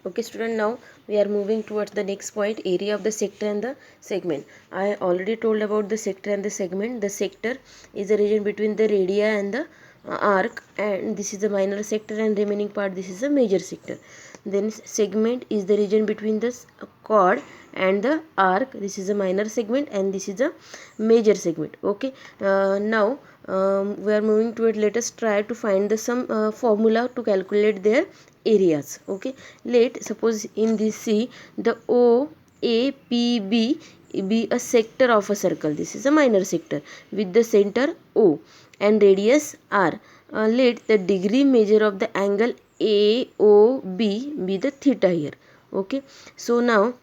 Okay student, now we are moving towards the next point, area of the sector and the segment. I already told about the sector and the segment. The sector is the region between the radii and the arc, and this is the minor sector, and remaining part, this is a major sector. Then segment is the region between the chord and the arc. This is a minor segment and this is a major segment. Okay, now we are moving to it. Let us try to find the some formula to calculate their areas. Okay, let suppose in this C, the OAPB be a sector of a circle. This is a minor sector with the center O and radius R. Let the degree measure of the angle AOB be the theta here. Okay, so now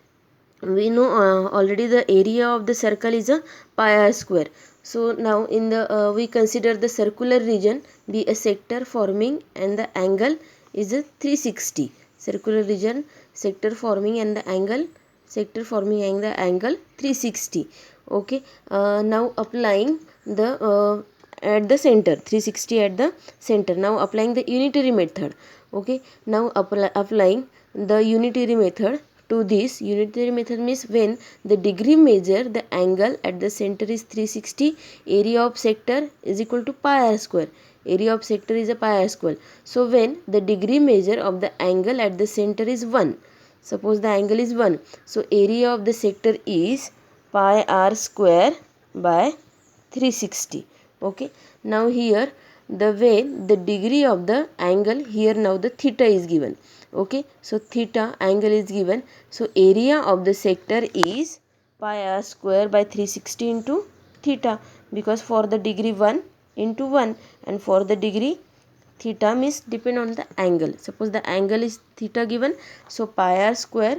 we know already the area of the circle is a pi r square. So now in the we consider the circular region be a sector forming and the angle is a 360. Circular region sector forming and the angle, sector forming and the angle 360. Okay, now applying the at the center 360 at the center. Now applying the unitary method. Okay, now applying the unitary method to this. Unitary method means when the degree measure the angle at the center is 360, area of sector is equal to pi r square. Area of sector is a pi r square. So when the degree measure of the angle at the center is 1, suppose the angle is 1, so area of the sector is pi r square by 360. Okay, now here the way the degree of the angle, here now the theta is given. Okay, so theta angle is given, so area of the sector is pi r square by 360 into theta, because for the degree 1 into 1 and for the degree theta means depend on the angle. Suppose the angle is theta given, so pi r square.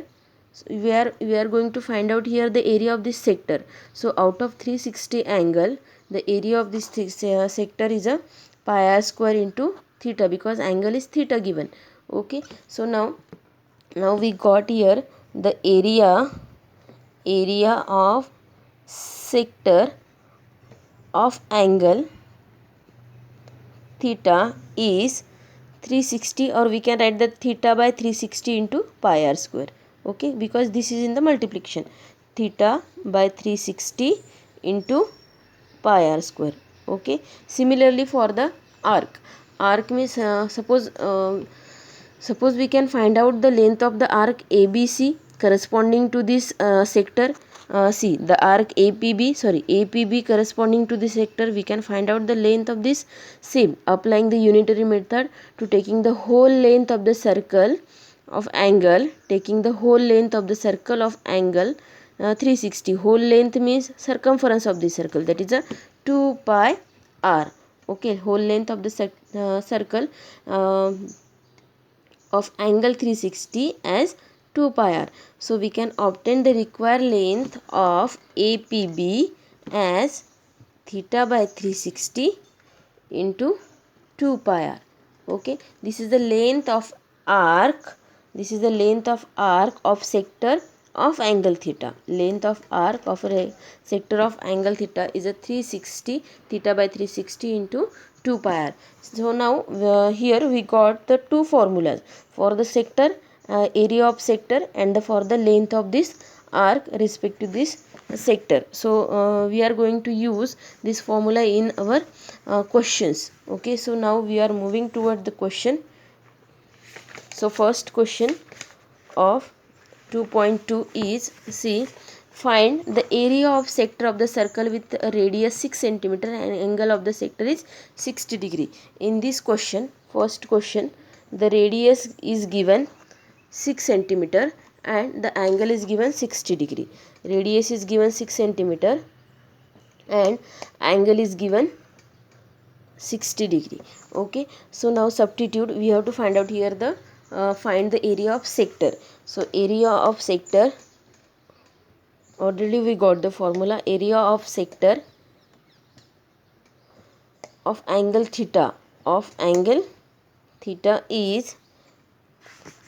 So we are going to find out here the area of this sector. So out of 360 angle, the area of this sector is a pi r square into theta, because angle is theta given. Okay, so now we got here the area of sector of angle theta is 360, or we can write the theta by 360 into pi r square. Okay, because this is in the multiplication, theta by 360 into pi r square. Okay, similarly for the arc means suppose we can find out the length of the arc ABC corresponding to this sector. See the arc APB corresponding to the sector, we can find out the length of this. Same applying the unitary method to taking the whole length of the circle of angle, taking the whole length of the circle of angle 360. Whole length means circumference of the circle, that is a 2 pi r. Okay, whole length of the circle of angle 360 as 2 pi r. So we can obtain the required length of APB as theta by 360 into 2 pi r. Okay, this is the length of arc. This is the length of arc of sector of angle theta. Length of arc of a sector of angle theta is a 360, theta by 360 into 2 pi r. So now here we got the two formulas for the sector, area of sector, and for the length of this arc respect to this sector. So we are going to use this formula in our questions. Okay, so now we are moving toward the question. So first question of 2.2 is, see, find the area of sector of the circle with a radius 6 cm and angle of the sector is 60 degree. In this question, first question, the radius is given 6 cm and the angle is given 60 degree. Radius is given 6 cm and angle is given 60 degree. Okay, so now substitute, we have to find out here the find the area of sector. So area of sector, already we got the formula, area of sector of angle theta, is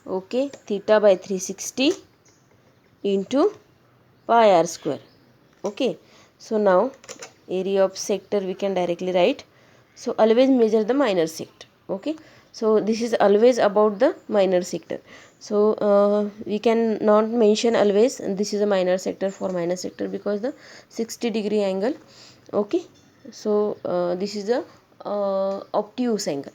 okay theta by 360 into pi r square. Okay, so now area of sector we can directly write. So always measure the minor sector. Okay, So this is always about the minor sector. So we can not mention always this is a minor sector for minor sector, because the 60-degree angle. Okay, so this is the obtuse angle.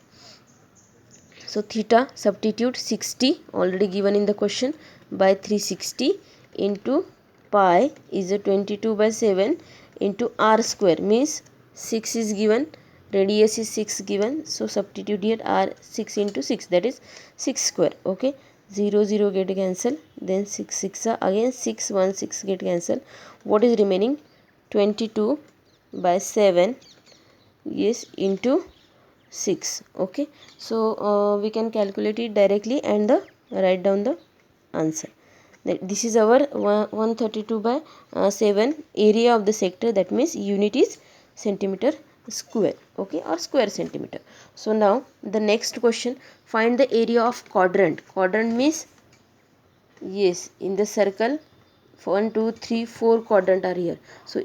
So theta, substitute 60 already given in the question, by 360 into pi is a 22 by 7 into r square, means 6 is given, radius is 6 given, so substitute here r 6 into 6, that is 6 square. Okay, 0 0 get cancel, then 6 6 again 6 1 6 get cancel. What is remaining? 22 by 7 is into 6. Okay, so we can calculate it directly and write down the answer. This is our 132 by 7 area of the sector, that means unit is centimeter square. Okay, or square centimeter. So now the next question, find the area of quadrant. Quadrant means, yes, in the circle 1 2 3 4 quadrant are here. So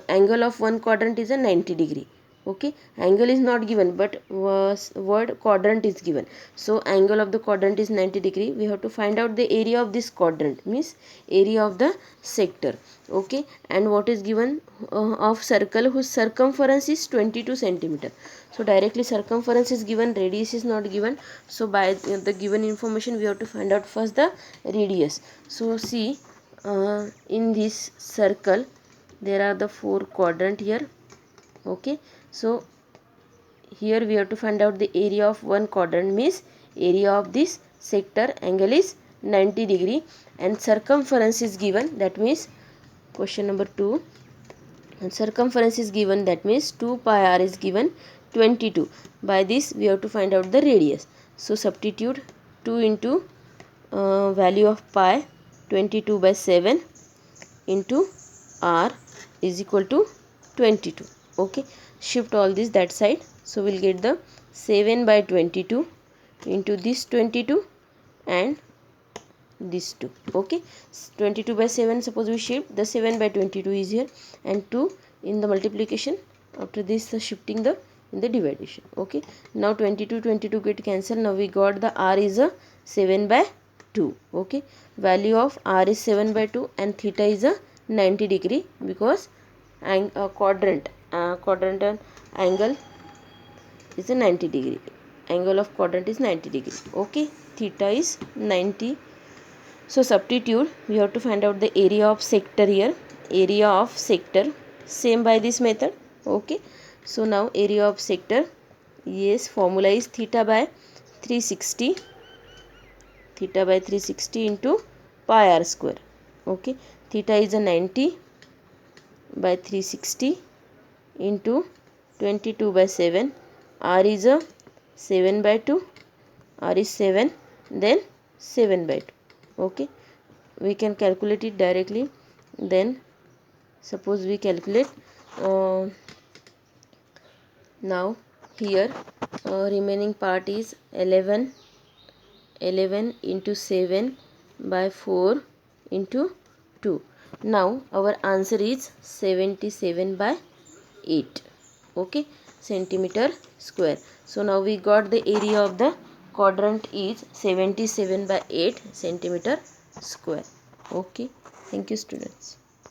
angle of one quadrant is a 90-degree. Okay, angle is not given, but word quadrant is given. So angle of the quadrant is 90-degree. We have to find out the area of this quadrant, means area of the sector. Okay, and what is given of circle whose circumference is 22 centimeter. So directly circumference is given, radius is not given. So by the given information we have to find out first the radius. So see, in this circle there are the 4 quadrant here. Okay, so here we have to find out the area of one quadrant, means area of this sector angle is 90-degree and circumference is given, that means question number 2, and circumference is given, that means 2 pi r is given 22. By this we have to find out the radius. So substitute 2 into value of pi 22 by 7 into r is equal to 22. Okay, shift all this that side, so we'll get the 7 by 22 into this 22 and this 2. Okay, 22 by 7, suppose we shift, the 7 by 22 is here, and 2 in the multiplication, after this the shifting the in the division. Okay, now 22 22 get cancelled. Now we got the r is a 7 by 2. Okay, value of r is 7 by 2 and theta is a 90-degree, because quadrant angle is a 90-degree. Angle of quadrant is 90-degree. Okay, theta is 90. So substitute, we have to find out the area of sector here. Area of sector, same by this method. Okay, so now area of sector, yes, formula is theta by 360. Theta by 360 into pi r square. Okay, theta is a 90 by 360 into 22 by 7. R is a 7 by 2. R is 7, then 7 by 2. Okay, we can calculate it directly. Then suppose we calculate now here remaining part is 11 into 7 by 4 into 2. Now our answer is 77 by 8. Okay, centimeter square. So now we got the area of the quadrant is 77 by 8 centimeter square. Okay, thank you students.